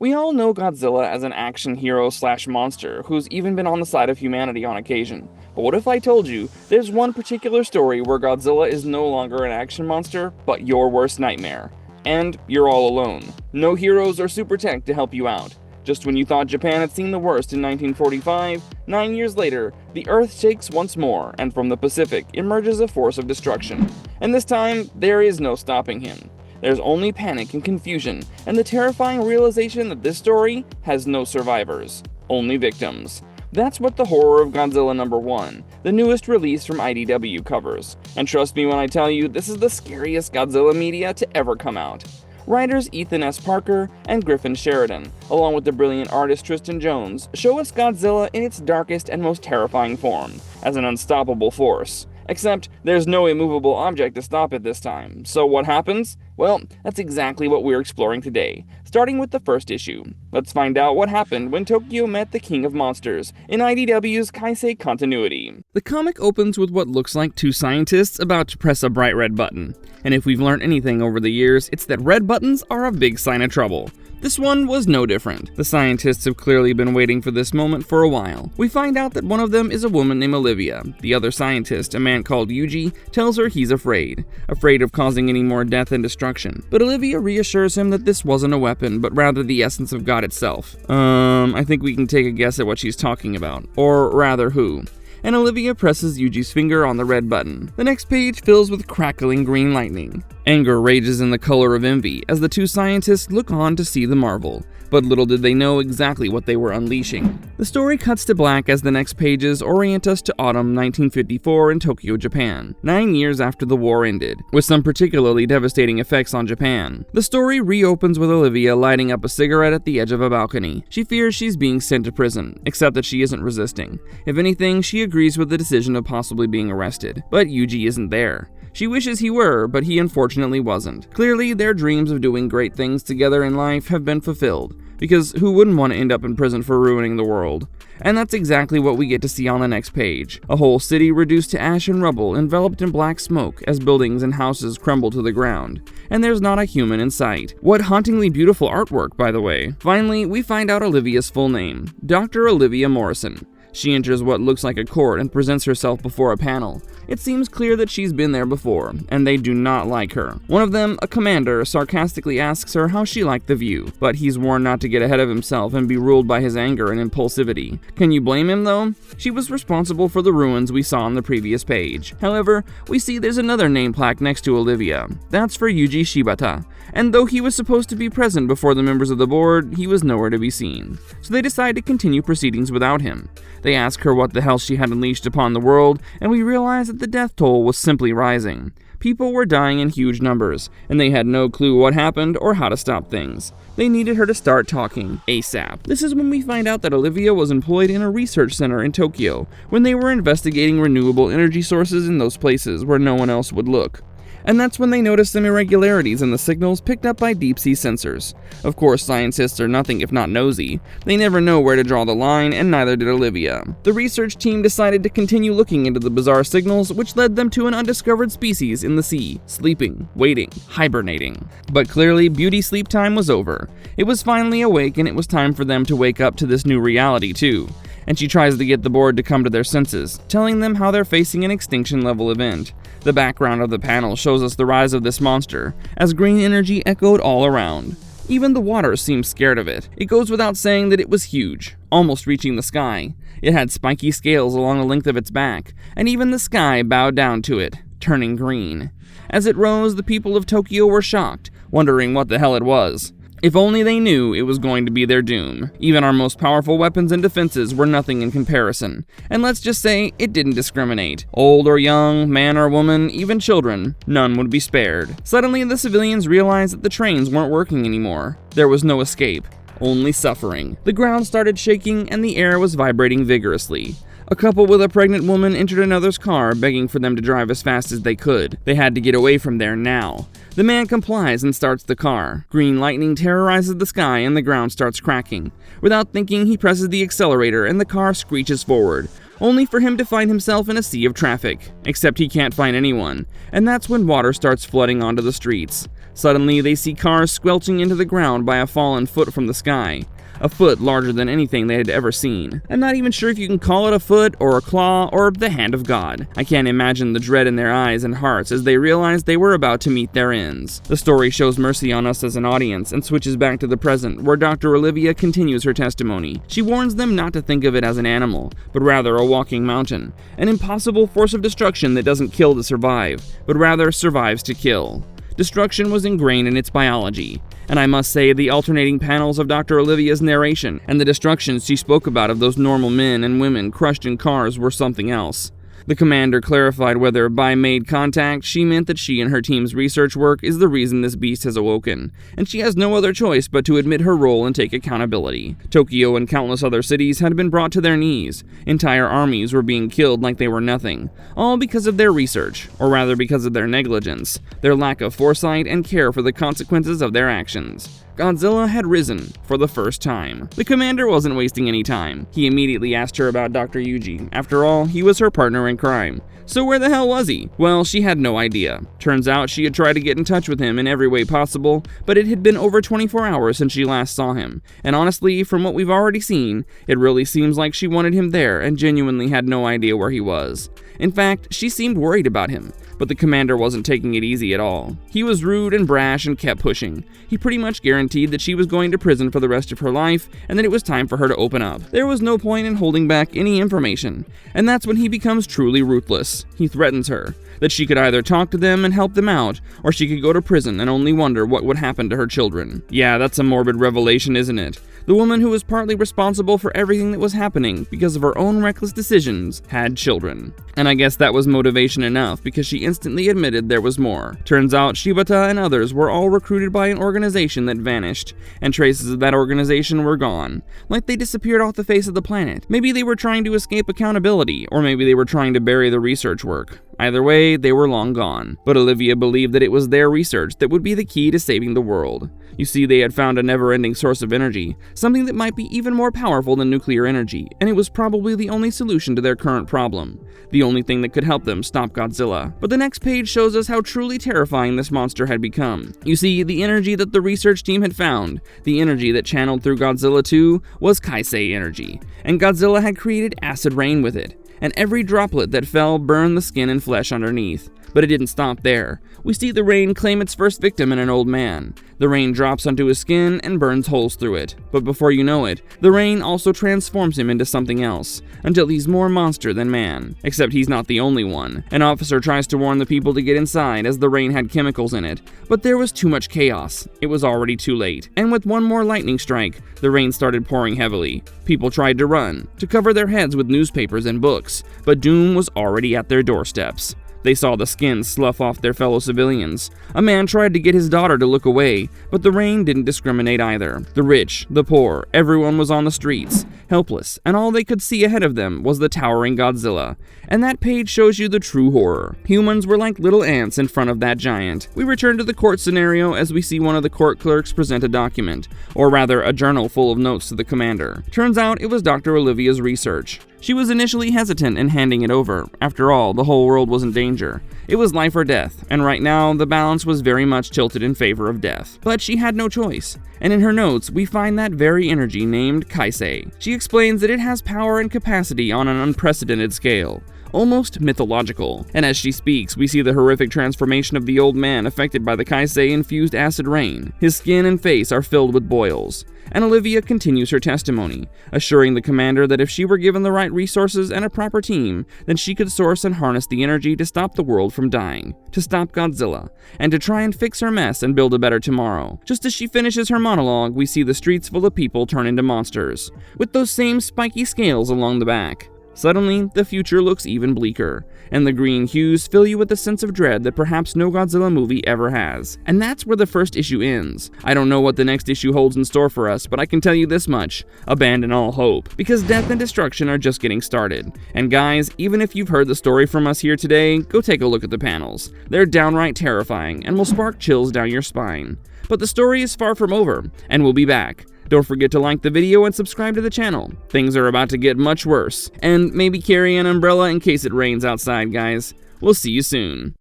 We all know Godzilla as an action hero slash monster who's even been on the side of humanity on occasion. But what if I told you there's one particular story where Godzilla is no longer an action monster, but your worst nightmare? And you're all alone. No heroes or super tech to help you out. Just when you thought Japan had seen the worst in 1945, 9 years later, the Earth shakes once more, and from the Pacific emerges a force of destruction. And this time, there is no stopping him. There's only panic and confusion, and the terrifying realization that this story has no survivors, only victims. That's what the Horror of Godzilla #1, the newest release from IDW, covers. And trust me when I tell you, this is the scariest Godzilla media to ever come out. Writers Ethan S. Parker and Griffin Sheridan, along with the brilliant artist Tristan Jones, show us Godzilla in its darkest and most terrifying form, as an unstoppable force. Except, there's no immovable object to stop it this time. So what happens? Well, that's exactly what we're exploring today, starting with the first issue. Let's find out what happened when Tokyo met the King of Monsters in IDW's Kaisei continuity. The comic opens with what looks like two scientists about to press a bright red button. And if we've learned anything over the years, it's that red buttons are a big sign of trouble. This one was no different. The scientists have clearly been waiting for this moment for a while. We find out that one of them is a woman named Olivia. The other scientist, a man called Yuji, tells her he's afraid of causing any more death and destruction. But Olivia reassures him that this wasn't a weapon, but rather the essence of God itself. I think we can take a guess at what she's talking about. Or rather, who. And Olivia presses Yuji's finger on the red button. The next page fills with crackling green lightning. Anger rages in the color of envy as the two scientists look on to see the marvel. But little did they know exactly what they were unleashing. The story cuts to black as the next pages orient us to autumn 1954 in Tokyo, Japan, 9 years after the war ended, with some particularly devastating effects on Japan. The story reopens with Olivia lighting up a cigarette at the edge of a balcony. She fears she's being sent to prison, except that she isn't resisting. If anything, she agrees with the decision of possibly being arrested. But Yuji isn't there. She wishes he were, but he unfortunately wasn't. Clearly, their dreams of doing great things together in life have been fulfilled, because who wouldn't want to end up in prison for ruining the world? And that's exactly what we get to see on the next page. A whole city reduced to ash and rubble, enveloped in black smoke as buildings and houses crumble to the ground. And there's not a human in sight. What hauntingly beautiful artwork, by the way. Finally, we find out Olivia's full name, Dr. Olivia Morrison. She enters what looks like a court and presents herself before a panel. It seems clear that she's been there before, and they do not like her. One of them, a commander, sarcastically asks her how she liked the view, but he's warned not to get ahead of himself and be ruled by his anger and impulsivity. Can you blame him, though? She was responsible for the ruins we saw on the previous page. However, we see there's another name plaque next to Olivia. That's for Yuji Shibata, and though he was supposed to be present before the members of the board, he was nowhere to be seen. So they decide to continue proceedings without him. They ask her what the hell she had unleashed upon the world, and we realize that the death toll was simply rising. People were dying in huge numbers, and they had no clue what happened or how to stop things. They needed her to start talking ASAP. This is when we find out that Olivia was employed in a research center in Tokyo, when they were investigating renewable energy sources in those places where no one else would look. And that's when they noticed some irregularities in the signals picked up by deep-sea sensors. Of course, scientists are nothing if not nosy. They never know where to draw the line, and neither did Olivia. The research team decided to continue looking into the bizarre signals, which led them to an undiscovered species in the sea, sleeping, waiting, hibernating. But clearly, beauty sleep time was over. It was finally awake, and it was time for them to wake up to this new reality, too. And she tries to get the board to come to their senses, telling them how they're facing an extinction-level event. The background of the panel shows us the rise of this monster, as green energy echoed all around. Even the water seemed scared of it. It goes without saying that it was huge, almost reaching the sky. It had spiky scales along the length of its back, and even the sky bowed down to it, turning green. As it rose, the people of Tokyo were shocked, wondering what the hell it was. If only they knew it was going to be their doom. Even our most powerful weapons and defenses were nothing in comparison. And let's just say, it didn't discriminate. Old or young, man or woman, even children, none would be spared. Suddenly, the civilians realized that the trains weren't working anymore. There was no escape, only suffering. The ground started shaking and the air was vibrating vigorously. A couple with a pregnant woman entered another's car, begging for them to drive as fast as they could. They had to get away from there now. The man complies and starts the car. Green lightning terrorizes the sky and the ground starts cracking. Without thinking, he presses the accelerator and the car screeches forward, only for him to find himself in a sea of traffic. Except he can't find anyone, and that's when water starts flooding onto the streets. Suddenly, they see cars squelching into the ground by a fallen foot from the sky. A foot larger than anything they had ever seen. I'm not even sure if you can call it a foot, or a claw, or the hand of God. I can't imagine the dread in their eyes and hearts as they realized they were about to meet their ends. The story shows mercy on us as an audience and switches back to the present, where Dr. Olivia continues her testimony. She warns them not to think of it as an animal, but rather a walking mountain, an impossible force of destruction that doesn't kill to survive, but rather survives to kill. Destruction was ingrained in its biology, and I must say the alternating panels of Dr. Olivia's narration and the destructions she spoke about of those normal men and women crushed in cars were something else. The commander clarified whether by made contact she meant that she and her team's research work is the reason this beast has awoken, and she has no other choice but to admit her role and take accountability. Tokyo and countless other cities had been brought to their knees. Entire armies were being killed like they were nothing, all because of their research, or rather because of their negligence, their lack of foresight and care for the consequences of their actions. Godzilla had risen for the first time. The commander wasn't wasting any time. He immediately asked her about Dr. Yuji. After all, he was her partner in crime. So where the hell was he? Well, she had no idea. Turns out she had tried to get in touch with him in every way possible, but it had been over 24 hours since she last saw him. And honestly, from what we've already seen, it really seems like she wanted him there and genuinely had no idea where he was. In fact, she seemed worried about him, but the commander wasn't taking it easy at all. He was rude and brash and kept pushing. He pretty much guaranteed that she was going to prison for the rest of her life and that it was time for her to open up. There was no point in holding back any information, and that's when he becomes truly ruthless. He threatens her, that she could either talk to them and help them out, or she could go to prison and only wonder what would happen to her children. Yeah, that's a morbid revelation, isn't it? The woman who was partly responsible for everything that was happening because of her own reckless decisions had children. And I guess that was motivation enough because she instantly admitted there was more. Turns out Shibata and others were all recruited by an organization that vanished, and traces of that organization were gone. Like they disappeared off the face of the planet. Maybe they were trying to escape accountability, or maybe they were trying to bury the research work. Either way, they were long gone. But Olivia believed that it was their research that would be the key to saving the world. You see, they had found a never-ending source of energy, something that might be even more powerful than nuclear energy, and it was probably the only solution to their current problem. The only thing that could help them stop Godzilla. But the next page shows us how truly terrifying this monster had become. You see, the energy that the research team had found, the energy that channeled through Godzilla 2, was Kaisei energy, and Godzilla had created acid rain with it. And every droplet that fell burned the skin and flesh underneath. But it didn't stop there. We see the rain claim its first victim in an old man. The rain drops onto his skin and burns holes through it. But before you know it, the rain also transforms him into something else, until he's more monster than man. Except he's not the only one. An officer tries to warn the people to get inside as the rain had chemicals in it, but there was too much chaos. It was already too late. And with one more lightning strike, the rain started pouring heavily. People tried to run, to cover their heads with newspapers and books, but doom was already at their doorsteps. They saw the skin slough off their fellow civilians. A man tried to get his daughter to look away, but the rain didn't discriminate either. The rich, the poor, everyone was on the streets, helpless, and all they could see ahead of them was the towering Godzilla. And that page shows you the true horror. Humans were like little ants in front of that giant. We return to the court scenario as we see one of the court clerks present a document, or rather a journal full of notes to the commander. Turns out it was Dr. Olivia's research. She was initially hesitant in handing it over. After all, the whole world was in danger. It was life or death, and right now, the balance was very much tilted in favor of death. But she had no choice, and in her notes, we find that very energy named Kaisei. She explains that it has power and capacity on an unprecedented scale, almost mythological. And as she speaks, we see the horrific transformation of the old man affected by the Kaisei-infused acid rain. His skin and face are filled with boils. And Olivia continues her testimony, assuring the commander that if she were given the right resources and a proper team, then she could source and harness the energy to stop the world from dying, to stop Godzilla, and to try and fix her mess and build a better tomorrow. Just as she finishes her monologue, we see the streets full of people turn into monsters, with those same spiky scales along the back. Suddenly, the future looks even bleaker, and the green hues fill you with a sense of dread that perhaps no Godzilla movie ever has. And that's where the first issue ends. I don't know what the next issue holds in store for us, but I can tell you this much: abandon all hope, because death and destruction are just getting started. And guys, even if you've heard the story from us here today, go take a look at the panels. They're downright terrifying, and will spark chills down your spine. But the story is far from over, and we'll be back. Don't forget to like the video and subscribe to the channel. Things are about to get much worse. And maybe carry an umbrella in case it rains outside, guys. We'll see you soon.